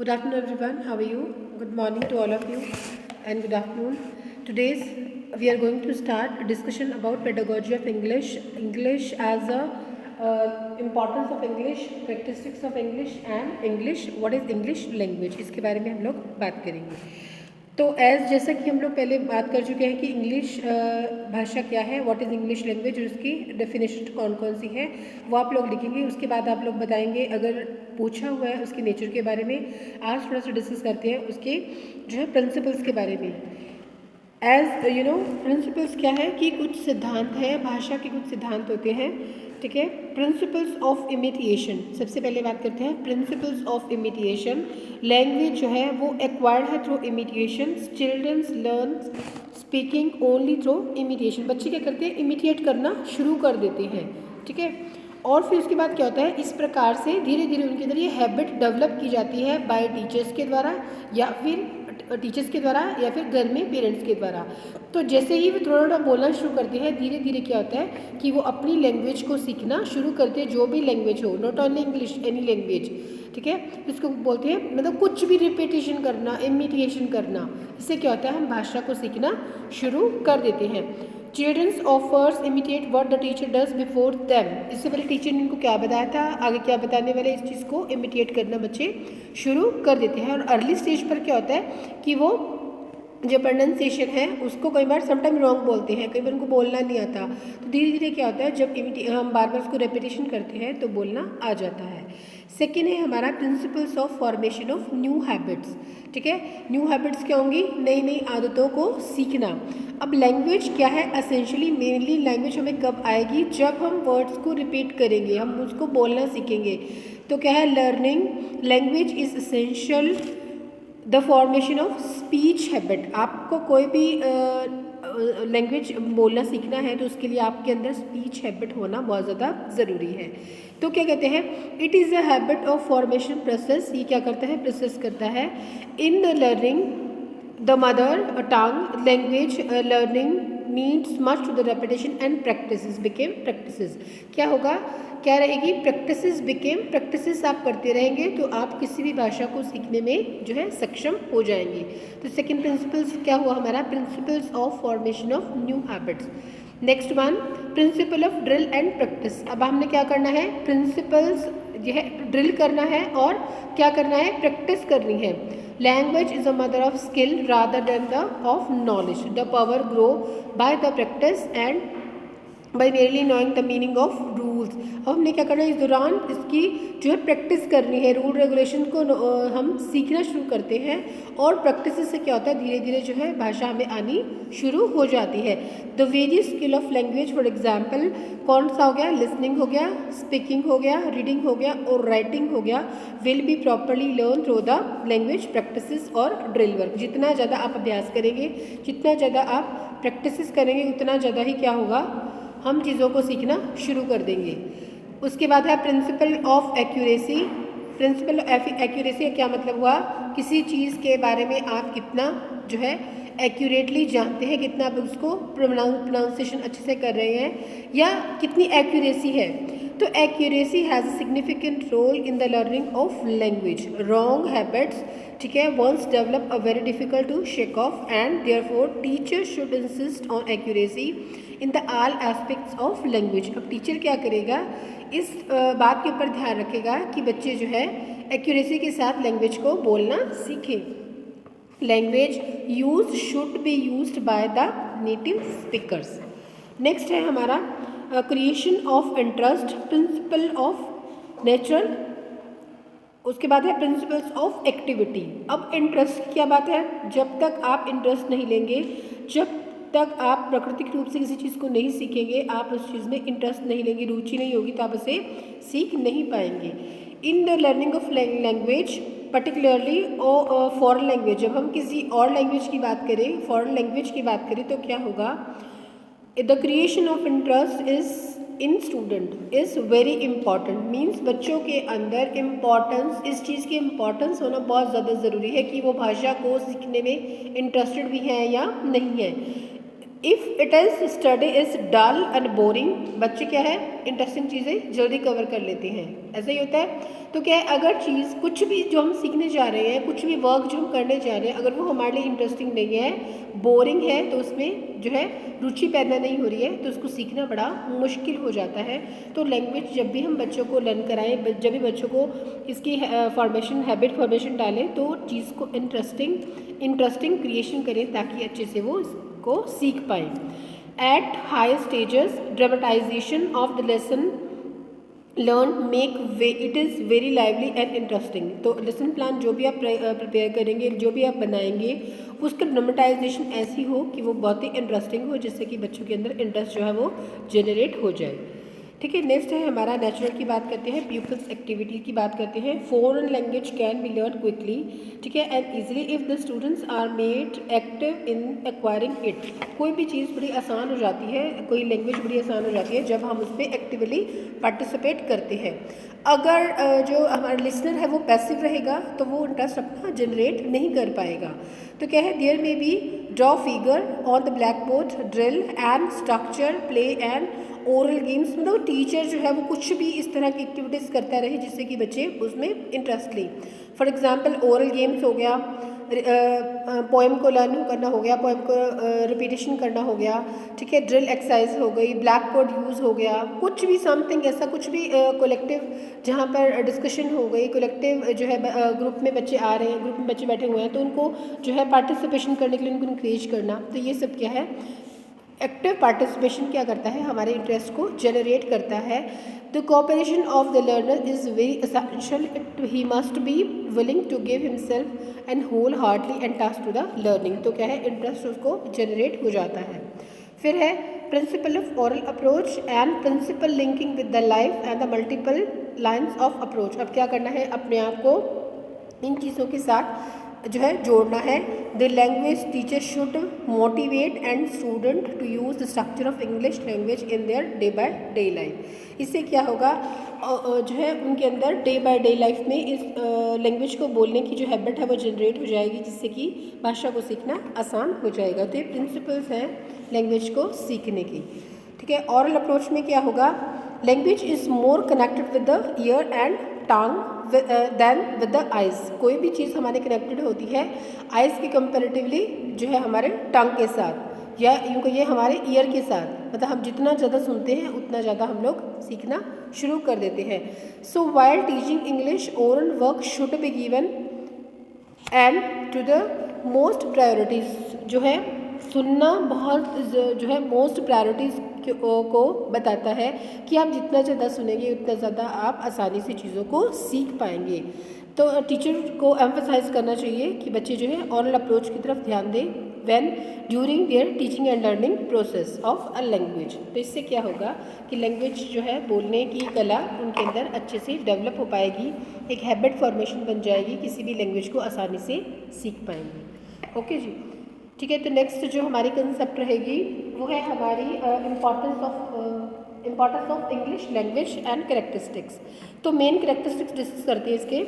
Good afternoon, everyone. How are you? Good morning to all of you, and good afternoon. Today's we are going to start a discussion about pedagogy of English, English as a importance of English, characteristics of English, and English. What is English language? इसके बारे में हम लोग बात करेंगे. तो जैसा कि हम लोग पहले बात कर चुके हैं कि इंग्लिश भाषा क्या है, व्हाट इज़ इंग्लिश लैंग्वेज और उसकी डेफिनेशन कौन कौन सी है वो आप लोग लिखेंगे. उसके बाद आप लोग बताएंगे, अगर पूछा हुआ है उसके नेचर के बारे में. आज थोड़ा सा डिस्कस करते हैं उसके जो है प्रिंसिपल्स के बारे में. एज यू नो, प्रिंसिपल्स क्या है कि कुछ सिद्धांत है, भाषा के कुछ सिद्धांत होते हैं. ठीक है. प्रिंसिपल्स ऑफ इमिटिएशन, सबसे पहले बात करते हैं प्रिंसिपल्स ऑफ इमिटिएशन. लैंग्वेज जो है वो एक्वायर्ड है through imitation. Childrens learn speaking only through imitation. बच्चे क्या करते हैं, इमिटिएट करना शुरू कर देते हैं. ठीक है. और फिर उसके बाद क्या होता है, इस प्रकार से धीरे धीरे उनके अंदर ये हैबिट डेवलप की जाती है बाय टीचर्स के द्वारा या फिर घर में पेरेंट्स के द्वारा. तो जैसे ही वो थोड़ा थोड़ा बोलना शुरू करते हैं, धीरे धीरे क्या होता है कि वो अपनी लैंग्वेज को सीखना शुरू करते हैं, जो भी लैंग्वेज हो, not only English, any language. ठीक है. इसको बोलते हैं मतलब कुछ भी रिपीटेशन करना, इमिटेशन करना. इससे क्या होता है, हम भाषा को सीखना शुरू कर देते हैं. Children's offers imitate what the teacher does before them. इससे पहले टीचर ने इनको क्या बताया था, आगे क्या बताने वाले, इस चीज़ को इमिटेट करना बच्चे शुरू कर देते हैं. और अर्ली स्टेज पर क्या होता है कि वो जो प्रोनाउंसिएशन है उसको कई बार समटाइम रॉन्ग बोलते हैं, कई बार उनको बोलना नहीं आता. तो धीरे धीरे क्या होता है, जब हम बार बार उसको रेपिटेशन करते हैं तो बोलना आ जाता है. सेकेंड है हमारा principles of formation of new habits. ठीक है. न्यू हैबिट्स क्या होंगी, नई नई आदतों को सीखना. अब लैंग्वेज क्या है, एसेंशियली मेनली लैंग्वेज हमें कब आएगी, जब हम वर्ड्स को रिपीट करेंगे, हम उसको बोलना सीखेंगे. तो क्या है, learning language is essential the formation of speech habit. आपको कोई भी लैंग्वेज बोलना सीखना है तो उसके लिए आपके अंदर स्पीच हैबिट होना बहुत ज़्यादा ज़रूरी है. तो क्या कहते हैं, it is a habit of formation process. ये क्या करता है, प्रोसेस करता है in the learning the mother tongue language. Learning needs much to the repetition and practices became practices. क्या होगा, क्या रहेगी, प्रैक्टिसेस बिकेम प्रैक्टिसेस. आप करते रहेंगे तो आप किसी भी भाषा को सीखने में जो है सक्षम हो जाएंगे. तो सेकंड प्रिंसिपल्स क्या हुआ हमारा, principles of formation of new habits. Next one, principle of drill and practice. अब हमने क्या करना है, प्रिंसिपल्स जो है ड्रिल करना है और क्या करना है, प्रैक्टिस करनी है. Language is a mother of skill rather than the of knowledge. The power grow by the practice and by merely knowing the meaning of rules. अब हमने क्या करना है, इस दौरान इसकी जो है प्रैक्टिस करनी है. रूल रेगुलेशन को हम सीखना शुरू करते हैं और प्रैक्टिस से क्या होता है, धीरे धीरे जो है भाषा हमें आनी शुरू हो जाती है. The various skill of language, for example कौन सा हो गया, लिसनिंग हो गया, स्पीकिंग हो गया, रीडिंग हो गया और राइटिंग हो गया, will be properly learn through the language practice और ड्रिल वर्क. जितना ज़्यादा आप अभ्यास करेंगे, जितना ज़्यादा आप प्रैक्टिस करेंगे, उतना ज़्यादा ही क्या होगा, हम चीज़ों को सीखना शुरू कर देंगे. उसके बाद है principle of accuracy. Principle of accuracy का क्या मतलब हुआ, किसी चीज़ के बारे में आप कितना जो है एक्यूरेटली जानते हैं, कितना आप उसको प्रोनाउंसिएशन अच्छे से कर रहे हैं या कितनी एक्यूरेसी है. तो accuracy has a significant role in the learning of language. Wrong habits, ठीक है, once develop a very difficult to shake off and therefore teacher should insist on accuracy in the all aspects of language. अब teacher क्या करेगा, इस बात के ऊपर ध्यान रखेगा कि बच्चे जो है एक्यूरेसी के साथ लैंग्वेज को बोलना सीखें. Language use should be used by the native speakers. Next है हमारा creation of interest, principle of nature. उसके बाद है प्रिंसिपल्स ऑफ एक्टिविटी. अब इंटरेस्ट की क्या बात है, जब तक आप इंटरेस्ट नहीं लेंगे, जब तक आप प्राकृतिक रूप से किसी चीज़ को नहीं सीखेंगे, आप उस चीज़ में इंटरेस्ट नहीं लेंगे, रुचि नहीं होगी, तो आप उसे सीख नहीं पाएंगे. इन the learning of language particularly foreign language, जब हम किसी और लैंग्वेज की बात करें, फॉरेन लैंग्वेज की बात करें, तो क्या होगा, the creation of interest is in student is very important. Means बच्चों के अंदर इम्पॉर्टेंस, इस चीज़ की इम्पॉर्टेंस होना बहुत ज़्यादा ज़रूरी है कि वो भाषा को सीखने में इंटरेस्टेड भी हैं या नहीं है. If it is study is dull and boring, बच्चे क्या है इंटरेस्टिंग चीज़ें जल्दी कवर कर लेते हैं, ऐसा ही होता है। तो क्या है, अगर चीज़ कुछ भी जो हम सीखने जा रहे हैं, कुछ भी वर्क जो हम करने जा रहे हैं, अगर वो हमारे लिए इंटरेस्टिंग नहीं है, बोरिंग है, तो उसमें जो है रुचि पैदा नहीं हो रही है, तो उसको सीखना बड़ा मुश्किल हो जाता है। तो लैंग्वेज जब भी हम बच्चों को लर्न कराएं, जब भी बच्चों को इसकी फॉर्मेशन, हैबिट फॉर्मेशन डालें, तो चीज़ को इंटरेस्टिंग क्रिएशन करें ताकि अच्छे से वो को सीख पाएँ। At high stages dramatisation of the lesson learn make way it is very lively and interesting. तो लेसन प्लान जो भी आप प्रिपेयर करेंगे, जो भी आप बनाएंगे, उसका ड्रामेटाइजेशन ऐसी हो कि वो बहुत ही इंटरेस्टिंग हो, जिससे कि बच्चों के अंदर इंटरेस्ट जो है वो जनरेट हो जाए। ठीक है, नेक्स्ट है हमारा नेचुरल की बात करते हैं, पीपल्स एक्टिविटी की बात करते हैं। Foreign language can be learn quickly, ठीक है, and easily if the students are made active in acquiring it. कोई भी चीज़ बड़ी आसान हो जाती है, कोई लैंग्वेज बड़ी आसान हो जाती है जब हम उस पर एक्टिवली पार्टिसिपेट करते हैं। अगर जो हमारा लिसनर है वो पैसिव रहेगा तो वो इंटरेस्ट अपना जनरेट नहीं कर पाएगा। तो क्या है, there may be draw figure on the black board, drill and structure, play and oral games. मतलब टीचर जो है वो कुछ भी इस तरह की एक्टिविटीज़ करता रहे जिससे कि बच्चे उसमें इंटरेस्ट लें। फॉर एग्जांपल ओरल गेम्स हो गया, पोएम को लर्न करना हो गया, पोएम को रिपीटेशन करना हो गया, ठीक है, ड्रिल एक्सरसाइज हो गई, ब्लैक बोर्ड यूज़ हो गया, कुछ भी समथिंग ऐसा, कुछ भी कलेक्टिव जहाँ पर डिस्कशन हो गई, कलेक्टिव जो है ग्रुप में बच्चे आ रहे हैं, ग्रुप में बच्चे बैठे हुए हैं, तो उनको जो है पार्टिसिपेशन करने के लिए उनको इंकरेज करना। तो ये सब क्या है, एक्टिव पार्टिसिपेशन क्या करता है, हमारे इंटरेस्ट को जनरेट करता है। The cooperation of the learner is very essential, he must be willing to give himself and whole heartly and task to the learning. तो क्या है, इंटरेस्ट उसको जनरेट हो जाता है। फिर है principle of oral approach and principle linking with the life and the multiple lines of approach. अब क्या करना है, अपने आप को इन चीज़ों के साथ जो है जोड़ना है। The language teacher should motivate and student to use the structure of English language in their day by day life. इससे क्या होगा, जो है उनके अंदर डे बाय डे लाइफ में इस लैंग्वेज को बोलने की जो हैबिट है वो जनरेट हो जाएगी, जिससे कि भाषा को सीखना आसान हो जाएगा। तो ये प्रिंसिपल्स हैं लैंग्वेज को सीखने की। ठीक है, ऑरल अप्रोच में क्या होगा, language is more connected with the ear and tongue than with the eyes. कोई भी चीज़ हमारे कनेक्टेड होती है आइज़ के कंपेरेटिवली जो है हमारे टंग के साथ, या यूँ कहिए हमारे ईयर के साथ। मतलब हम जितना ज़्यादा सुनते हैं उतना ज़्यादा हम लोग सीखना शुरू कर देते हैं। So while teaching English oral work should be given and to the most priorities. जो है सुनना बहुत जो है मोस्ट प्रायोरिटीज़ को बताता है कि आप जितना ज़्यादा सुनेंगे उतना ज़्यादा आप आसानी से चीज़ों को सीख पाएंगे। तो टीचर को एम्फसाइज करना चाहिए कि बच्चे जो है ऑरल अप्रोच की तरफ ध्यान दें when during their teaching and learning process of a language. तो इससे क्या होगा कि लैंग्वेज जो है बोलने की कला उनके अंदर अच्छे से डेवलप हो पाएगी, एक हैबिट फॉर्मेशन बन जाएगी, किसी भी लैंग्वेज को आसानी से सीख पाएंगे। ओके जी, ठीक है। तो नेक्स्ट जो हमारी कंसेप्ट रहेगी वो है हमारी importance of English language and characteristics. तो मेन कैरेक्टरिस्टिक्स डिस्कस करते हैं इसके।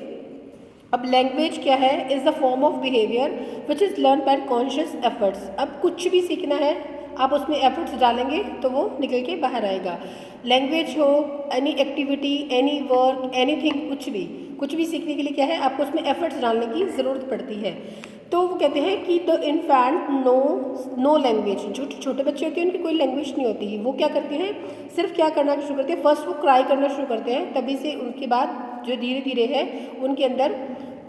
अब लैंग्वेज क्या है, is the form of behaviour which is learn by conscious efforts. अब कुछ भी सीखना है आप उसमें एफर्ट्स डालेंगे तो वो निकल के बाहर आएगा। लैंग्वेज हो, any activity, any work, anything, कुछ भी सीखने के लिए क्या है, आपको उसमें एफर्ट्स डालने की ज़रूरत पड़ती है। तो वो कहते हैं कि द इन्फेंट नो लैंग्वेज। जो छोटे बच्चे होते हैं उनकी कोई लैंग्वेज नहीं होती, वो क्या करते हैं, सिर्फ क्या करना शुरू करते हैं, फर्स्ट वो क्राई करना शुरू करते हैं, तभी से उनके बाद जो धीरे धीरे है उनके अंदर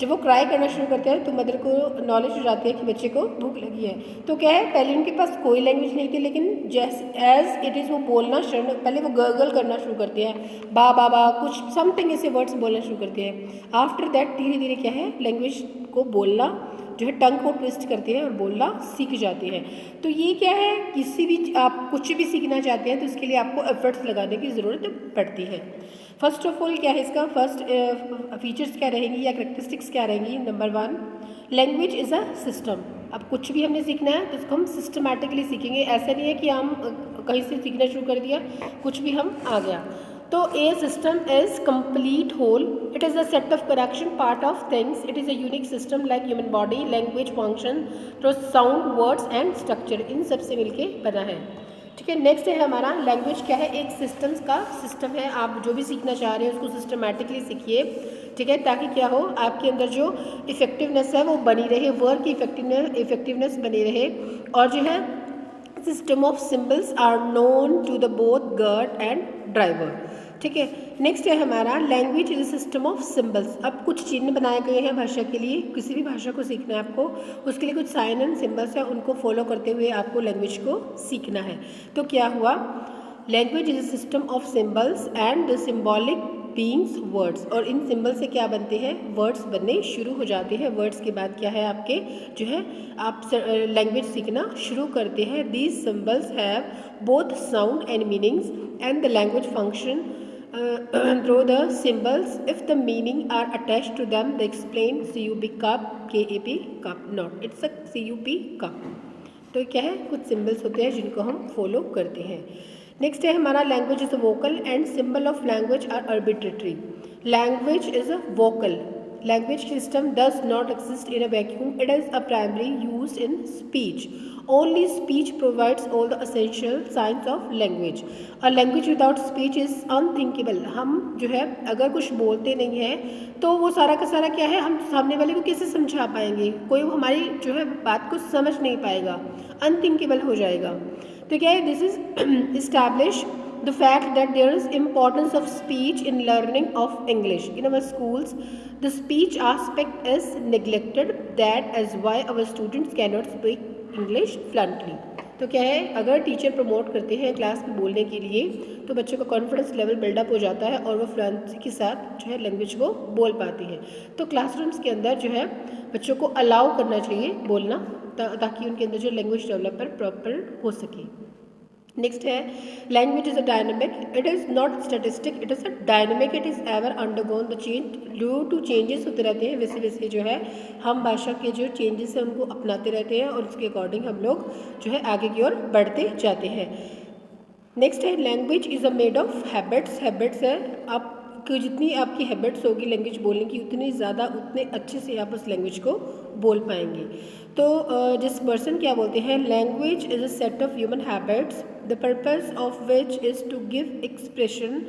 जब वो क्राई करना शुरू करते हैं तो मदर को नॉलेज हो जाती है कि बच्चे को भूख लगी है। तो क्या है, पहले उनके पास कोई लैंग्वेज नहीं थी, लेकिन जैसे एज इट इज़ वो बोलना शुरू, पहले वो गर्गल करना शुरू करते हैं, बा बा कुछ समथिंग ऐसे वर्ड्स बोलना शुरू करते हैं। आफ्टर दैट धीरे धीरे क्या है, लैंग्वेज को बोलना जो है टंग को ट्विस्ट करते हैं और बोलना सीख जाते हैं। तो ये क्या है, किसी भी आप कुछ भी सीखना चाहते हैं तो इसके लिए आपको एफर्ट्स लगाने की ज़रूरत पड़ती है। फर्स्ट ऑफ ऑल क्या है इसका फर्स्ट फीचर्स क्या रहेंगी या करेक्टरिस्टिक्स क्या रहेंगी। Number 1, language is a system. अब कुछ भी हमने सीखना है तो इसको हम सिस्टमेटिकली सीखेंगे। ऐसा नहीं है कि हम कहीं से सीखना शुरू कर दिया, कुछ भी हम आ गया। तो a system is complete whole, it is a set of connection part of things, it is a unique system like human body, language, function through sound, words and structure, इन सब से मिलके बना है। ठीक है, नेक्स्ट है हमारा लैंग्वेज क्या है, एक सिस्टम्स का सिस्टम है। आप जो भी सीखना चाह रहे हैं उसको सिस्टमेटिकली सीखिए, ठीक है, ताकि क्या हो आपके अंदर जो इफेक्टिवनेस है वो बनी रहे, वर्क की इफेक्टिवनेस बनी रहे। और जो है system of symbols are known to the both guard and driver. ठीक है, नेक्स्ट है हमारा language is a system of symbols. अब कुछ चिन्ह बनाए गए हैं भाषा के लिए, किसी भी भाषा को सीखना है आपको, उसके लिए कुछ साइन एंड सिम्बल्स है, उनको फॉलो करते हुए आपको लैंग्वेज को सीखना है। तो क्या हुआ, language is a system of symbols and the symbolic beings words, और इन सिंबल से क्या बनते हैं, वर्ड्स बनने शुरू हो जाते हैं। वर्ड्स के बाद क्या है आपके जो है आप लैंग्वेज सीखना शुरू करते हैं। These symbols have both sound and meanings and the language function through the symbols. If the meaning are attached to them, they explain CUP cup, KAP cup, not it's a CUP cup। तो क्या है, कुछ symbols होते हैं जिनको हम follow करते हैं। नेक्स्ट है हमारा language is a vocal and symbol of language are arbitrary. Language is a vocal, language system does not exist in a vacuum, it is a primarily used in speech, only speech provides all the essential signs of language, a language without speech is unthinkable। हम जो है अगर कुछ बोलते नहीं हैं तो वो सारा का सारा क्या है, हम सामने वाले को कैसे समझा पाएंगे, कोई वो हमारी जो है बात को समझ नहीं पाएगा, अनथिंकेबल हो जाएगा। तो क्या है, this is establish the fact that there is importance of speech in learning of English in our schools. The speech aspect is neglected, that is why our students cannot speak English fluently। तो क्या है, अगर teacher promote करते हैं class में बोलने के लिए तो बच्चों का कॉन्फिडेंस लेवल बिल्डअप हो जाता है और वो फ्लुएंसी के साथ जो है लैंग्वेज को बोल पाते हैं। तो क्लासरूम्स के अंदर जो है बच्चों को अलाउ करना चाहिए बोलना, ताकि उनके अंदर जो लैंग्वेज डेवलपमेंट प्रॉपर हो सके। नेक्स्ट है language is a dynamic, it is not statistic, it is a dynamic, it is ever undergone the change, due to changes होते रहते हैं, वैसे वैसे जो है हम भाषा के जो चेंजेस हैं उनको अपनाते रहते हैं और उसके अकॉर्डिंग हम लोग जो है आगे की ओर बढ़ते जाते हैं। नेक्स्ट है language is a made of habits. Habits है आपकी जितनी आपकी हैबिट्स होगी लैंग्वेज बोलने की उतनी ज़्यादा उतने अच्छे से आप उस लैंग्वेज को बोल पाएंगे। तो जिस पर्सन क्या बोलते हैं, language is a set of human habits the purpose of which is to give expression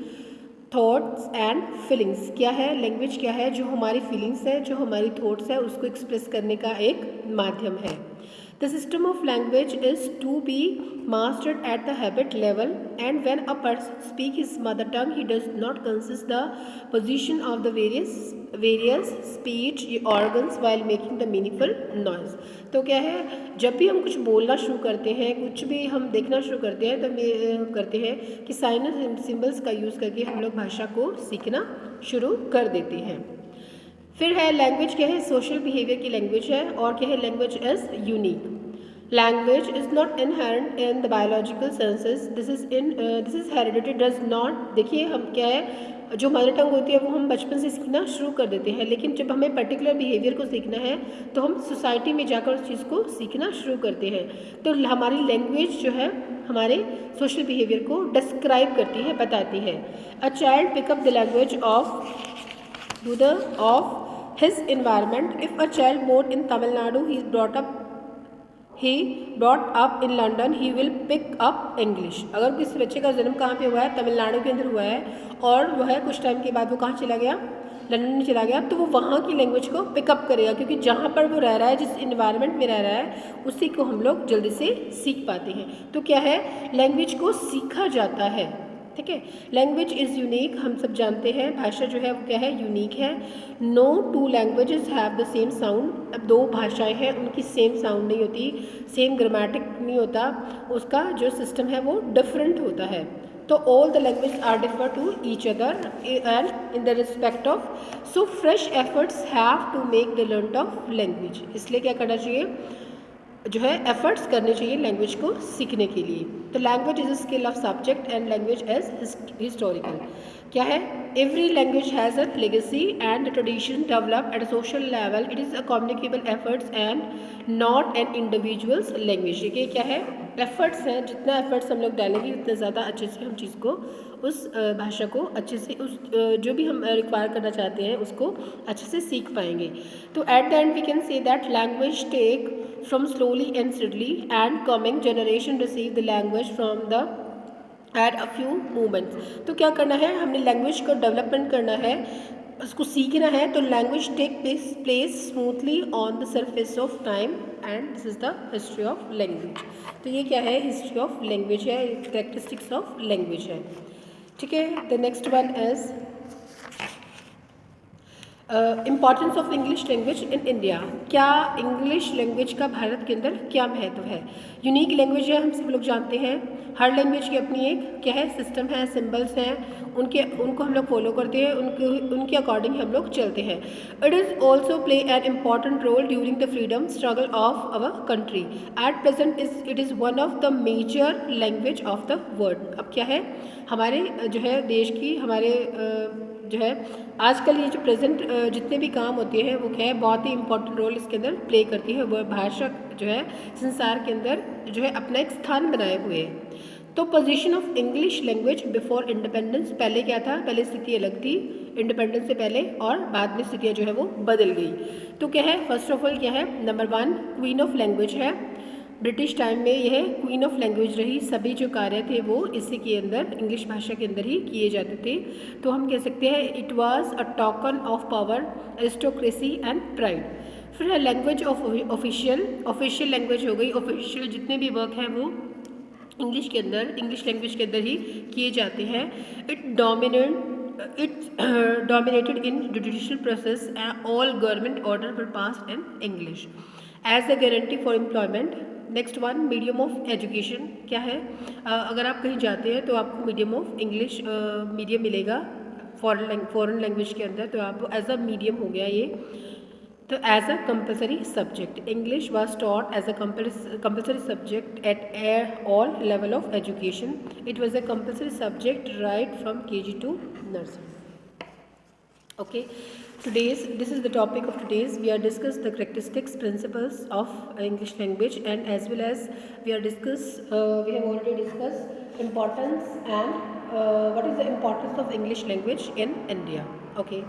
thoughts and feelings. क्या है लैंग्वेज, क्या है, जो हमारी फीलिंग्स है, जो हमारी थॉट्स है, उसको एक्सप्रेस करने का एक माध्यम है। The system of language is to be mastered at the habit level, and when a person speaks his mother tongue, he does not consist the position of the various speech organs while making the meaningful noise। तो क्या है, जब भी हम कुछ बोलना शुरू करते हैं, कुछ भी हम देखना शुरू करते हैं, तो करते हैं कि साइन एंड सिंबल्स का यूज़ करके हम लोग भाषा को सीखना शुरू कर देते हैं। फिर है लैंग्वेज क्या है, सोशल बिहेवियर की लैंग्वेज है। और क्या है, language is unique. Language is not inherent in the biological senses, this is heredity does not. देखिए हम क्या है, जो मदर टंग होती है वो हम बचपन से सीखना शुरू कर देते हैं, लेकिन जब हमें पर्टिकुलर बिहेवियर को सीखना है तो हम सोसाइटी में जाकर उस चीज़ को सीखना शुरू करते हैं। तो हमारी लैंग्वेज जो है हमारे सोशल बिहेवियर को डिस्क्राइब करती है, बताती है। A child pick up the language of his environment. If a child born in Tamil Nadu, he brought up in London, he will pick up English। अगर किसी बच्चे का जन्म कहाँ पे हुआ है, तमिलनाडु के अंदर हुआ है, और वह है कुछ टाइम के बाद वो कहाँ चला गया, लंदन में चला गया, तो वो वहाँ की लैंग्वेज को पिकअप करेगा, क्योंकि जहाँ पर वो रह रहा है, जिस इन्वायरमेंट में रह रहा है, उसी को हम लोग जल्दी से सीख पाते हैं। तो क्या है, लैंग्वेज को सीखा जाता है। ठीक है, लैंग्वेज इज़ यूनिक, हम सब जानते हैं भाषा जो है वो क्या है, यूनिक है। No two languages have the same sound. अब दो भाषाएं हैं उनकी सेम साउंड नहीं होती, सेम ग्रामेटिक नहीं होता, उसका जो सिस्टम है वो डिफरेंट होता है। तो all the language are differ to each other and in the respect of, so fresh efforts have to make the learn of language. इसलिए क्या करना चाहिए, जो है एफर्ट्स करने चाहिए लैंग्वेज को सीखने के लिए। तो language is a skill of subject and language is historical. क्या है, every language has a legacy and tradition develop at a social level, it is a communicable efforts and not an individuals language. ये क्या है, efforts हैं, जितना efforts हम लोग डालेंगे उतना ज़्यादा अच्छे से हम चीज़ को, उस भाषा को अच्छे से, उस जो भी हम रिक्वायर करना चाहते हैं उसको अच्छे से सीख पाएंगे। तो at the end we can say that language take from slowly and steadily and coming generation receive the language from the at a few moments. तो क्या करना है, हमने लैंग्वेज को डेवलपमेंट करना है, उसको सीखना है। तो language take place smoothly on the surface of time and this is the history of language. तो ये क्या है, हिस्ट्री ऑफ लैंग्वेज है, कैरेक्टरिस्टिक्स ऑफ लैंग्वेज है। ठीक है, the next one is importance of English language in India. क्या English language का भारत के अंदर क्या महत्व है। यूनिक लैंग्वेज है, हम सब लोग जानते हैं, हर लैंग्वेज की अपनी एक क्या है, सिस्टम है, सिंबल्स हैं, उनको हम लोग फॉलो करते हैं, उनके अकॉर्डिंग हम लोग चलते हैं। It is also play an important role during the freedom struggle of our country. At present it is one of the major language of the world. अब क्या है, हमारे जो है देश की, हमारे जो है आजकल ये जो प्रेजेंट जितने भी काम होते हैं वो क्या है, बहुत ही इंपॉर्टेंट रोल इसके अंदर प्ले करती है। वह भाषा जो है संसार के अंदर जो है अपना एक स्थान बनाए हुए है। तो position of English language before independence, पहले क्या था, पहले स्थिति अलग थी इंडिपेंडेंस से पहले, और बाद में स्थितियाँ जो है वो बदल गई। तो क्या है, फर्स्ट ऑफ ऑल क्या है, नंबर 1 क्वीन ऑफ लैंग्वेज है। ब्रिटिश टाइम में यह क्वीन ऑफ लैंग्वेज रही, सभी जो कार्य थे वो इसी के अंदर, इंग्लिश भाषा के अंदर ही किए जाते थे। तो हम कह सकते हैं it was a token of power, aristocracy and pride. फिर है लैंग्वेज ऑफ ऑफिशियल लैंग्वेज हो गई, ऑफिशियल जितने भी वर्क हैं वो इंग्लिश के अंदर, इंग्लिश लैंग्वेज के अंदर ही किए जाते हैं। It dominated in judicial process and all government order were passed in English as a guarantee for employment. Next 1 medium of education क्या है, अगर आप कहीं जाते हैं तो आपको मीडियम ऑफ इंग्लिश मीडियम मिलेगा फॉरेन लैंग्वेज के अंदर, तो आप एज अ मीडियम हो गया ये। तो as a compulsory subject English was taught as a compulsory subject at all level of education. It was a compulsory subject right from KG to nursery. Okay, this is the topic of today's. We are discuss the characteristics, principles of English language, and as well as we have already discussed importance and what is the importance of English language in India. Okay.